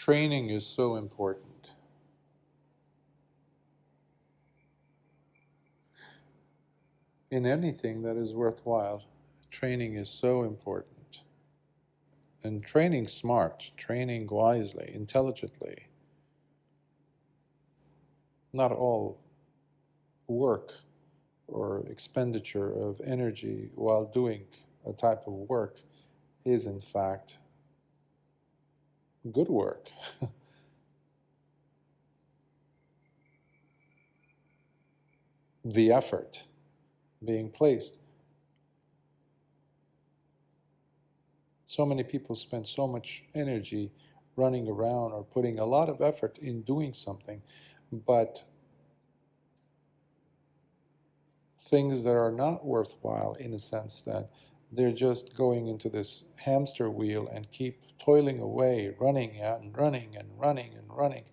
Training is so important. In anything that is worthwhile, training is so important. And training smart, training wisely, intelligently. Not all work or expenditure of energy while doing a type of work is in fact good work. The effort being placed. So many people spend so much energy running around or putting a lot of effort in doing something, but things that are not worthwhile, in a sense that they're just going into this hamster wheel and keep toiling away, running and running and running and running.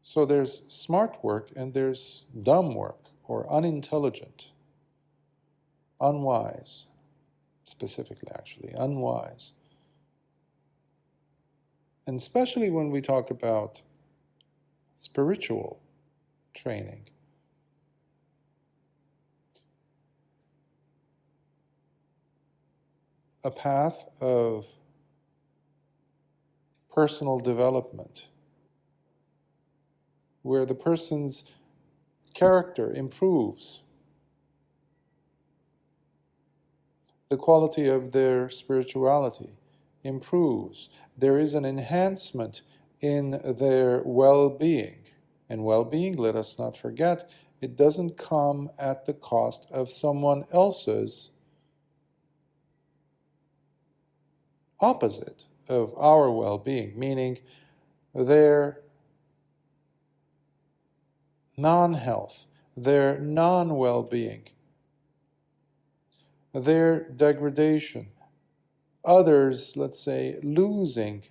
So there's smart work and there's dumb work, or unintelligent, unwise, specifically actually, unwise. And especially when we talk about spiritual training. A path of personal development where the person's character improves, the quality of their spirituality improves, there is an enhancement in their well-being. And well-being, let us not forget, it doesn't come at the cost of someone else's opposite of our well-being, meaning their non-health, their non-well-being, their degradation, others, let's say, losing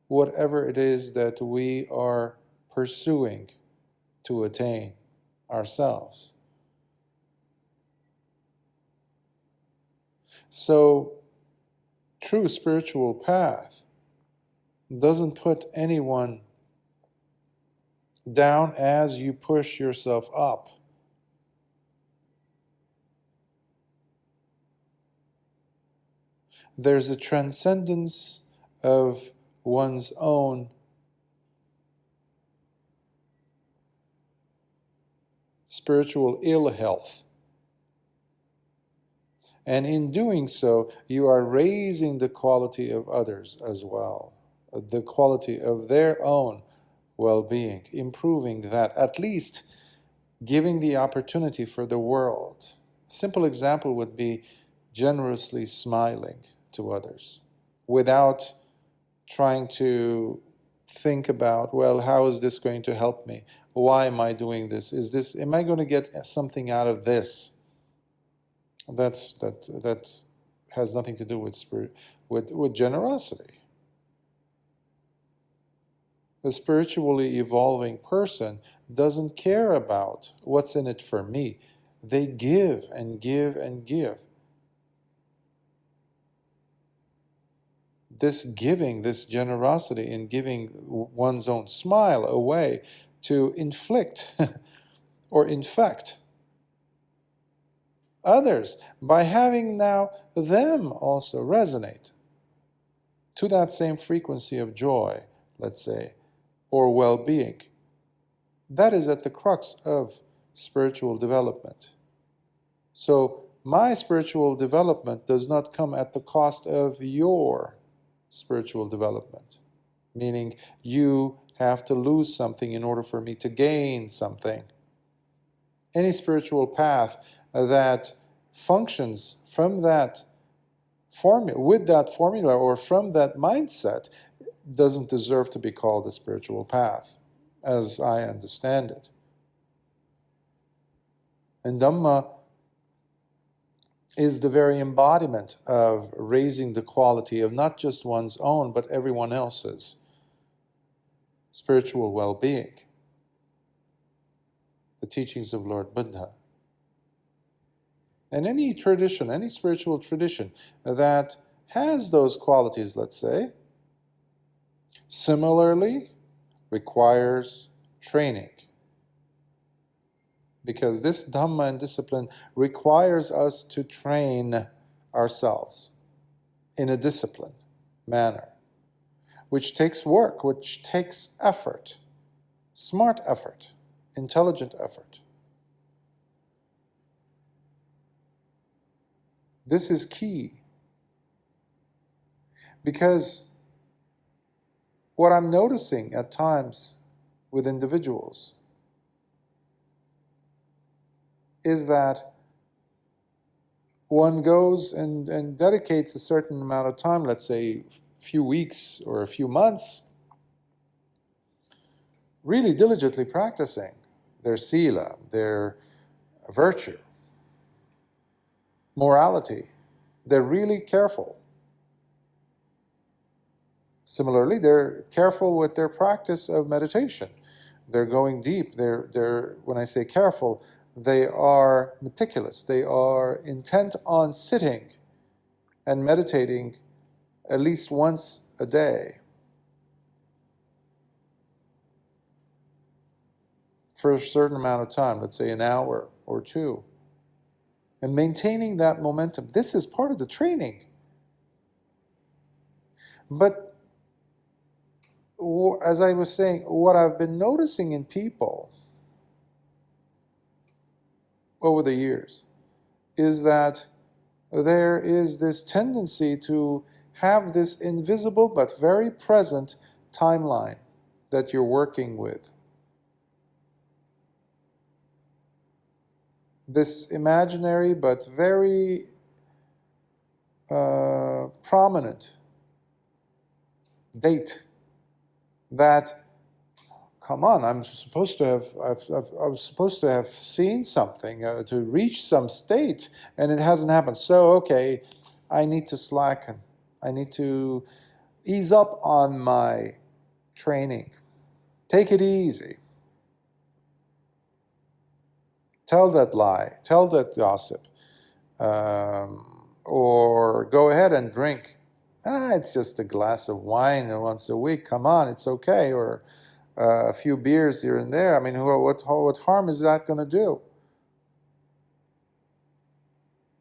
whatever it is that we are pursuing to attain ourselves. So, true spiritual path doesn't put anyone down as you push yourself up. There's a transcendence of one's own spiritual ill health. And in doing so, you are raising the quality of others as well, the quality of their own well-being, improving that, at least giving the opportunity for the world. A simple example would be generously smiling to others without trying to think about, well, how is this going to help me? Why am I doing this? Am I going to get something out of this? That has nothing to do with with generosity. A spiritually evolving person doesn't care about what's in it for me. They give and give and give. This giving, this generosity in giving one's own smile away to inflict or infect others by having now them also resonate to that same frequency of joy, let's say, or well-being. That is at the crux of spiritual development. So my spiritual development does not come at the cost of your spiritual development, meaning you have to lose something in order for me to gain something. Any spiritual path that functions from that formula, with that formula, or from that mindset, doesn't deserve to be called a spiritual path, as I understand it. And Dhamma is the very embodiment of raising the quality of not just one's own, but everyone else's spiritual well-being. The teachings of Lord Buddha. And any tradition, any spiritual tradition that has those qualities, let's say, similarly requires training. Because this Dhamma and discipline requires us to train ourselves in a disciplined manner, which takes work, which takes effort, smart effort, intelligent effort. This is key, because what I'm noticing at times with individuals is that one goes and dedicates a certain amount of time, let's say a few weeks or a few months, really diligently practicing their sila, their virtue, morality. They're really careful. Similarly, they're careful with their practice of meditation. They're going deep. They're when I say careful, they are meticulous. They are intent on sitting and meditating at least once a day for a certain amount of time, let's say an hour or two, and maintaining that momentum. This is part of the training. But as I was saying, what I've been noticing in people over the years is that there is this tendency to have this invisible but very present timeline that you're working with. This imaginary but very prominent date that, come on, I was supposed to have seen something to reach some state, and it hasn't happened. So, okay, I need to slacken. I need to ease up on my training. Take it easy. Tell that lie. Tell that gossip. Or go ahead and drink. It's just a glass of wine once a week. Come on, it's okay. Or a few beers here and there. I mean, what harm is that going to do?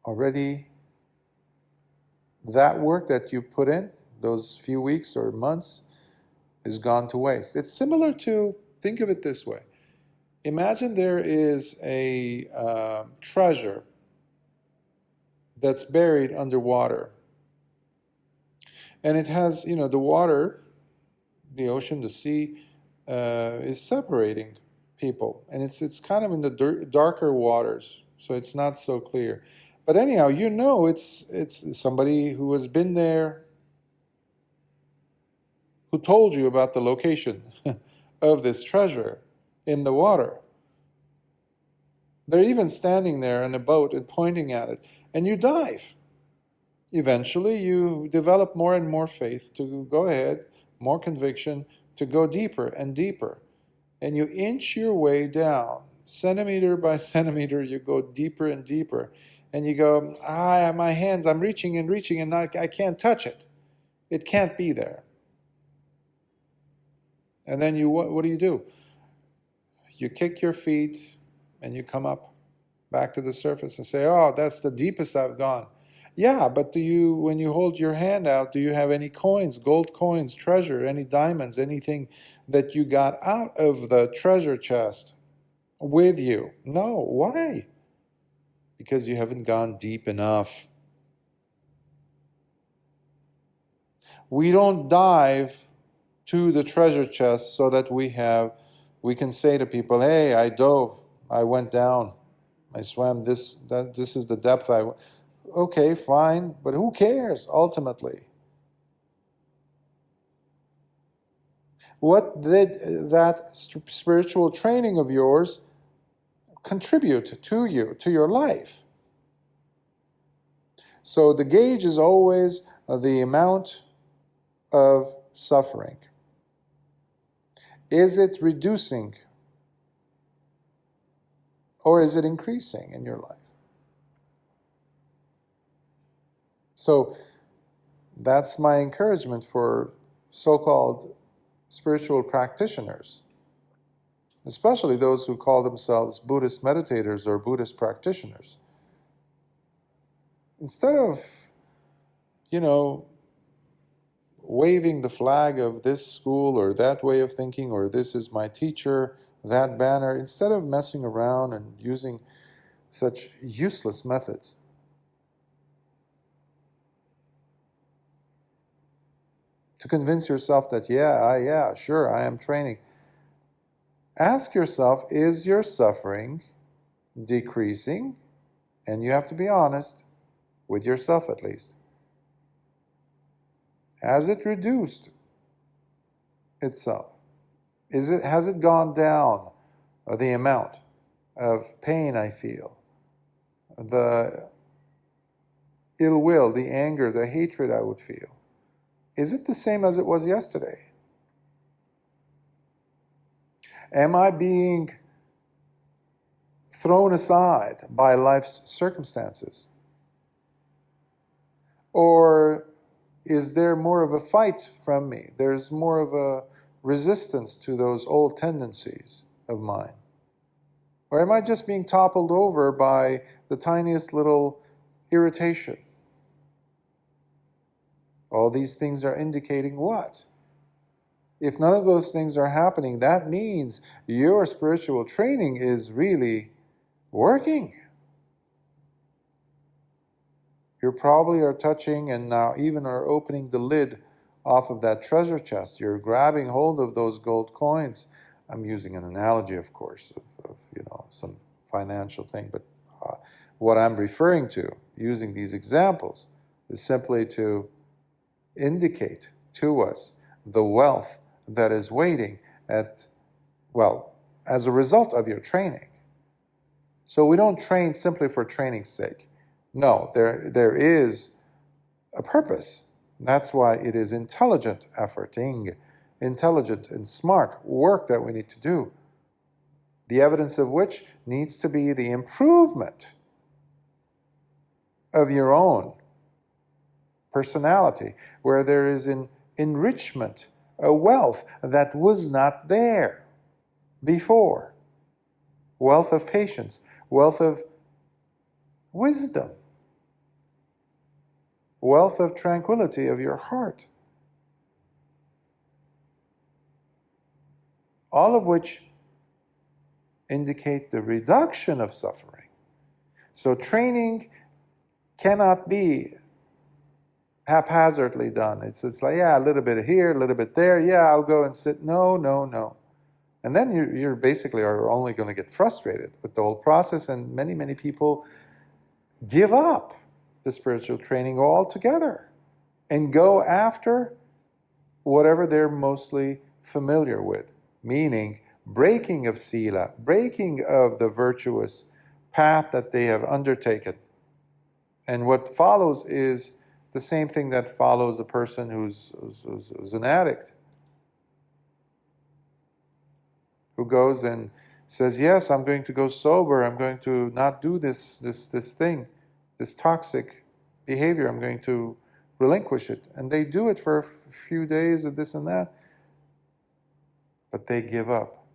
Already, that work that you put in, those few weeks or months, is gone to waste. It's similar to, think of it this way. Imagine there is a treasure that's buried underwater. And it has, the water, the ocean, the sea, is separating people. And it's kind of in the darker waters, so it's not so clear. But anyhow, it's somebody who has been there, who told you about the location of this treasure in the water. They're even standing there in a boat and pointing at it, and you dive. Eventually, you develop more and more faith to go ahead, more conviction, to go deeper and deeper. And you inch your way down. Centimeter by centimeter, you go deeper and deeper. And you go, my hands, I'm reaching and reaching, and I can't touch it. It can't be there. And then what do? You kick your feet, and you come up back to the surface and say, oh, that's the deepest I've gone. Yeah, but when you hold your hand out, do you have any coins, gold coins, treasure, any diamonds, anything that you got out of the treasure chest with you? No. Why? Because you haven't gone deep enough. We don't dive to the treasure chest so that we can say to people, hey, I dove, I went down, I swam this is the depth I went. Okay, fine, but who cares ultimately? What did that spiritual training of yours contribute to you, to your life? So the gauge is always the amount of suffering. Is it reducing or is it increasing in your life? So That's my encouragement for so-called spiritual practitioners, especially those who call themselves Buddhist meditators or Buddhist practitioners. Instead of, waving the flag of this school or that way of thinking, or this is my teacher, that banner, instead of messing around and using such useless methods, to convince yourself that, sure, I am training. Ask yourself, is your suffering decreasing? And you have to be honest with yourself at least. Has it reduced itself? Has it gone down, the amount of pain I feel, the ill will, the anger, the hatred I would feel? Is it the same as it was yesterday? Am I being thrown aside by life's circumstances? Or is there more of a fight from me? There's more of a resistance to those old tendencies of mine? Or am I just being toppled over by the tiniest little irritation? All these things are indicating what? If none of those things are happening, that means your spiritual training is really working. You probably are touching and now even are opening the lid off of that treasure chest. You're grabbing hold of those gold coins. I'm using an analogy, of course, of some financial thing, but what I'm referring to, using these examples, is simply to indicate to us the wealth that is waiting as a result of your training. So we don't train simply for training's sake. No, there is a purpose. That's why it is intelligent efforting, intelligent and smart work that we need to do. The evidence of which needs to be the improvement of your own personality, where there is an enrichment, a wealth that was not there before. Wealth of patience, wealth of wisdom, wealth of tranquility of your heart. All of which indicate the reduction of suffering. So training cannot be haphazardly done. It's like, a little bit here, a little bit there, I'll go and sit. No. And then you're basically are only going to get frustrated with the whole process, and many people give up the spiritual training altogether and go after whatever they're mostly familiar with, meaning breaking of sila, breaking of the virtuous path that they have undertaken. And what follows is the same thing that follows a person who's an addict, who goes and says, yes, I'm going to go sober, I'm going to not do this thing, this toxic behavior, I'm going to relinquish it. And they do it for a few days of this and that, but they give up.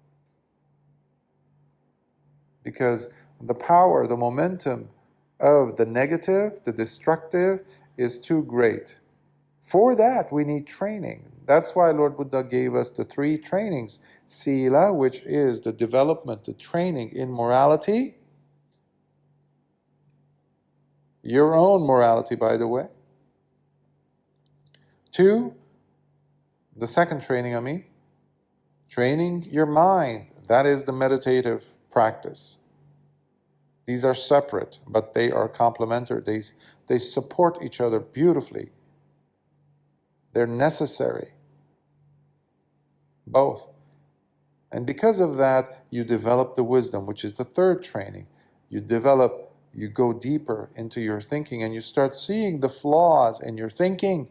Because the power, the momentum of the negative, the destructive, is too great. For that, we need training. That's why Lord Buddha gave us the 3 trainings. Sila, which is the development, the training in morality. Your own morality, by the way. 2, the second training, training your mind. That is the meditative practice. These are separate, but they are complementary. They support each other beautifully. They're necessary. Both. And because of that, you develop the wisdom, which is the 3rd training. You go deeper into your thinking, and you start seeing the flaws in your thinking.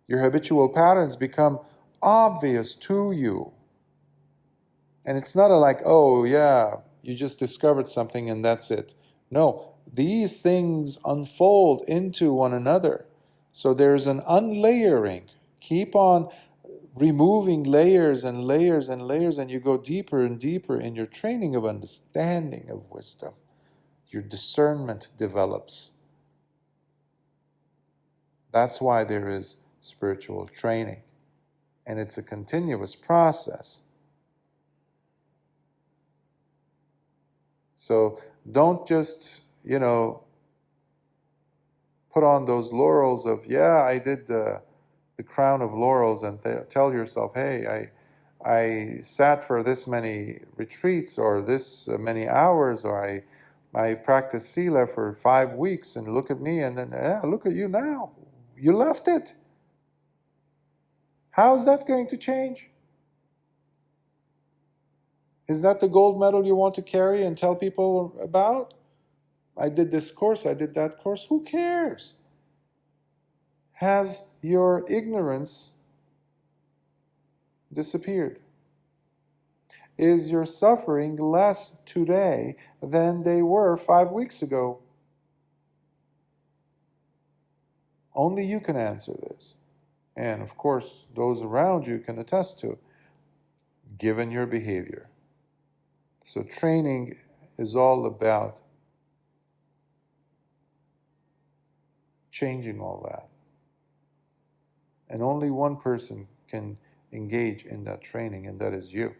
Your habitual patterns become obvious to you. And it's not you just discovered something and that's it. No, these things unfold into one another. So there's an unlayering. Keep on removing layers and layers and layers, and you go deeper and deeper in your training of understanding of wisdom. Your discernment develops. That's why there is spiritual training. And it's a continuous process. So don't just, put on those laurels of, yeah, I did the crown of laurels, and tell yourself, hey, I sat for this many retreats, or this many hours, or I practiced Sila for 5 weeks, and look at me, and then, yeah, look at you now. You left it. How's that going to change? Is that the gold medal you want to carry and tell people about? I did this course, I did that course. Who cares? Has your ignorance disappeared? Is your suffering less today than they were 5 weeks ago? Only you can answer this. And of course, those around you can attest to it, given your behavior. So training is all about changing all that. And only one person can engage in that training, and that is you.